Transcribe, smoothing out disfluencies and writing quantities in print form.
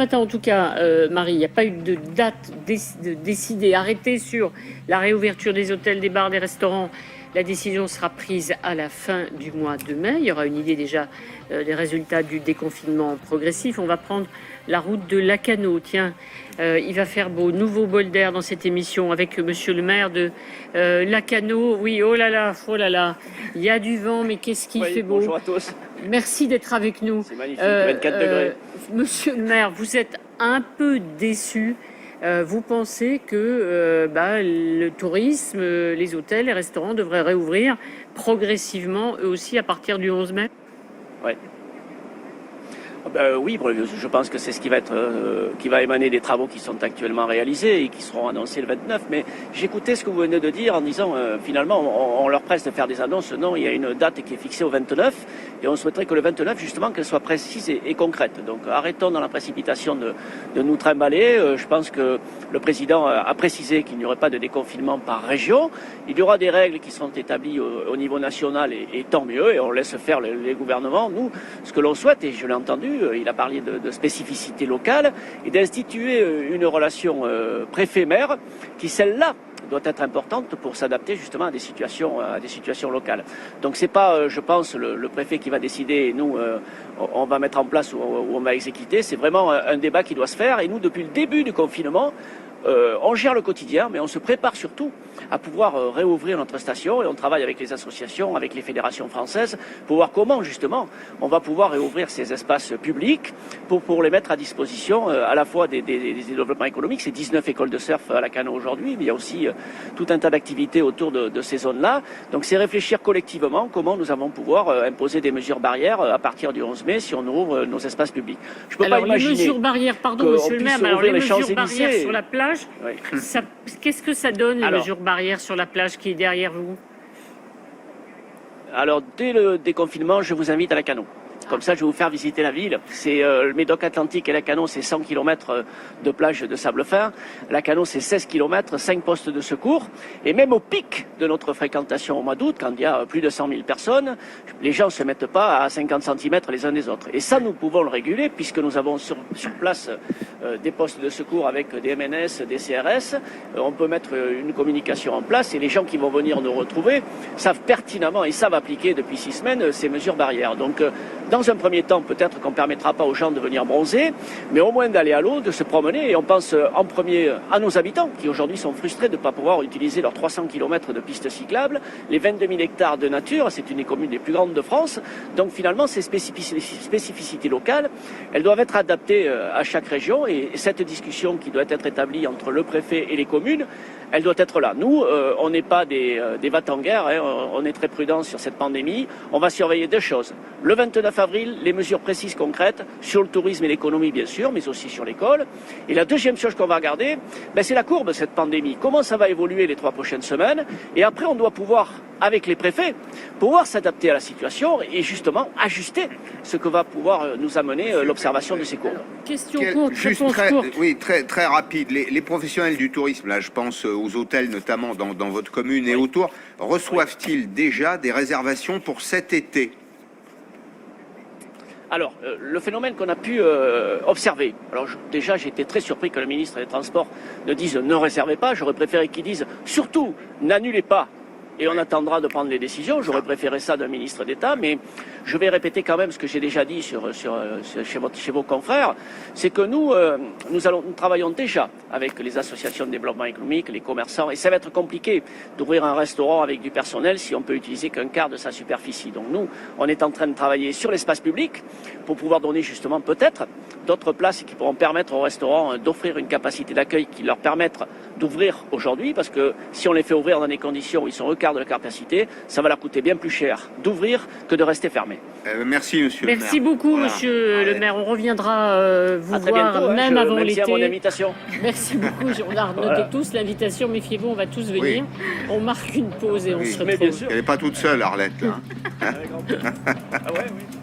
matin, en tout cas, Marie, il n'y a pas eu de date décidée, arrêtée sur la réouverture des hôtels, des bars, des restaurants. La décision sera prise à la fin du mois de mai. Il y aura une idée déjà des résultats du déconfinement progressif. On va prendre la route de Lacanau. Tiens, il va faire beau, nouveau bol d'air dans cette émission avec monsieur le maire de Lacanau. Oui, oh là là, il y a du vent, mais qu'est-ce qu'il fait beau. Bonjour à tous. Merci d'être avec nous. C'est magnifique, 24 degrés. Monsieur le maire, vous êtes un peu déçu. Vous pensez que le tourisme, les hôtels, les restaurants devraient réouvrir progressivement, eux aussi, à partir du 11 mai? Ouais. Oui, je pense que c'est ce qui va émaner des travaux qui sont actuellement réalisés et qui seront annoncés le 29. Mais j'écoutais ce que vous venez de dire en disant finalement on leur presse de faire des annonces. Non, il y a une date qui est fixée au 29 et on souhaiterait que le 29 justement qu'elle soit précise et concrète. Donc arrêtons dans la précipitation de nous trimballer. Je pense que le président a précisé qu'il n'y aurait pas de déconfinement par région. Il y aura des règles qui seront établies au niveau national et tant mieux. Et on laisse faire les gouvernements. Nous, ce que l'on souhaite, et je l'ai entendu, il a parlé de spécificité locale et d'instituer une relation préfet-maire qui, celle-là, doit être importante pour s'adapter justement à des situations locales. Donc c'est pas, je pense, le préfet qui va décider et nous, on va mettre en place ou on va exécuter. C'est vraiment un débat qui doit se faire. Et nous, depuis le début du confinement, on gère le quotidien, mais on se prépare surtout à pouvoir réouvrir notre station et on travaille avec les associations, avec les fédérations françaises pour voir comment justement on va pouvoir réouvrir ces espaces publics pour les mettre à disposition à la fois des développements économiques. C'est 19 écoles de surf à Lacanau aujourd'hui, mais il y a aussi tout un tas d'activités autour de ces zones-là. Donc c'est réfléchir collectivement comment nous allons pouvoir imposer des mesures barrières à partir du 11 mai si on ouvre nos espaces publics. Je peux pas imaginer les mesures barrières, pardon monsieur le maire, mais alors les mesures barrières sur la plage, oui. Qu'est-ce que ça donne, les mesures barrières sur la plage qui est derrière vous? Alors, dès le déconfinement, je vous invite à Lacanau. Comme ça, je vais vous faire visiter la ville. C'est le Médoc-Atlantique et Lacanau, c'est 100 km de plage de sable fin. Lacanau, c'est 16 km, 5 postes de secours. Et même au pic de notre fréquentation au mois d'août, quand il y a plus de 100 000 personnes, les gens ne se mettent pas à 50 cm les uns des autres. Et ça, nous pouvons le réguler puisque nous avons sur place des postes de secours avec des MNS, des CRS. On peut mettre une communication en place et les gens qui vont venir nous retrouver savent pertinemment et savent appliquer depuis 6 semaines ces mesures barrières. Donc, dans un premier temps, peut-être qu'on ne permettra pas aux gens de venir bronzer, mais au moins d'aller à l'eau, de se promener. Et on pense en premier à nos habitants qui aujourd'hui sont frustrés de ne pas pouvoir utiliser leurs 300 km de pistes cyclables, les 22 000 hectares de nature, c'est une des communes les plus grandes de France. Donc finalement, ces spécificités locales, elles doivent être adaptées à chaque région. Et cette discussion qui doit être établie entre le préfet et les communes, elle doit être là. Nous, on n'est pas des va-t-en-guerre, hein, on est très prudents sur cette pandémie. On va surveiller deux choses. Le 29 avril, les mesures précises concrètes sur le tourisme et l'économie, bien sûr, mais aussi sur l'école. Et la deuxième chose qu'on va regarder, c'est la courbe de cette pandémie. Comment ça va évoluer les 3 prochaines semaines? Et après, on doit pouvoir, avec les préfets, pouvoir s'adapter à la situation et justement ajuster ce que va pouvoir nous amener l'observation de ces courbes. Question courte, réponse courte. Oui, très rapide. Les professionnels du tourisme, là, je pense aux hôtels notamment dans votre commune et autour, reçoivent-ils déjà des réservations pour cet été? Alors, le phénomène qu'on a pu observer, alors déjà j'ai été très surpris que le ministre des Transports ne dise ne réservez pas, j'aurais préféré qu'il dise surtout n'annulez pas et on attendra de prendre les décisions. J'aurais préféré ça d'un ministre d'État, mais je vais répéter quand même ce que j'ai déjà dit chez vos confrères, c'est que nous travaillons déjà avec les associations de développement économique, les commerçants, et ça va être compliqué d'ouvrir un restaurant avec du personnel si on peut utiliser qu'un quart de sa superficie. Donc nous, on est en train de travailler sur l'espace public pour pouvoir donner justement peut-être d'autres places qui pourront permettre aux restaurants d'offrir une capacité d'accueil qui leur permettre d'ouvrir aujourd'hui, parce que si on les fait ouvrir dans des conditions où ils sont au quart de la capacité, ça va leur coûter bien plus cher d'ouvrir que de rester fermé. Merci, monsieur le maire. Merci beaucoup, monsieur le maire. On reviendra vous voir bientôt, même avant l'été. Mon invitation. Merci beaucoup. On a noté tous l'invitation. Méfiez-vous, on va tous venir. Oui. On marque une pause et on se retrouve. Elle n'est pas toute seule, Arlette. Là. Ah ouais, oui.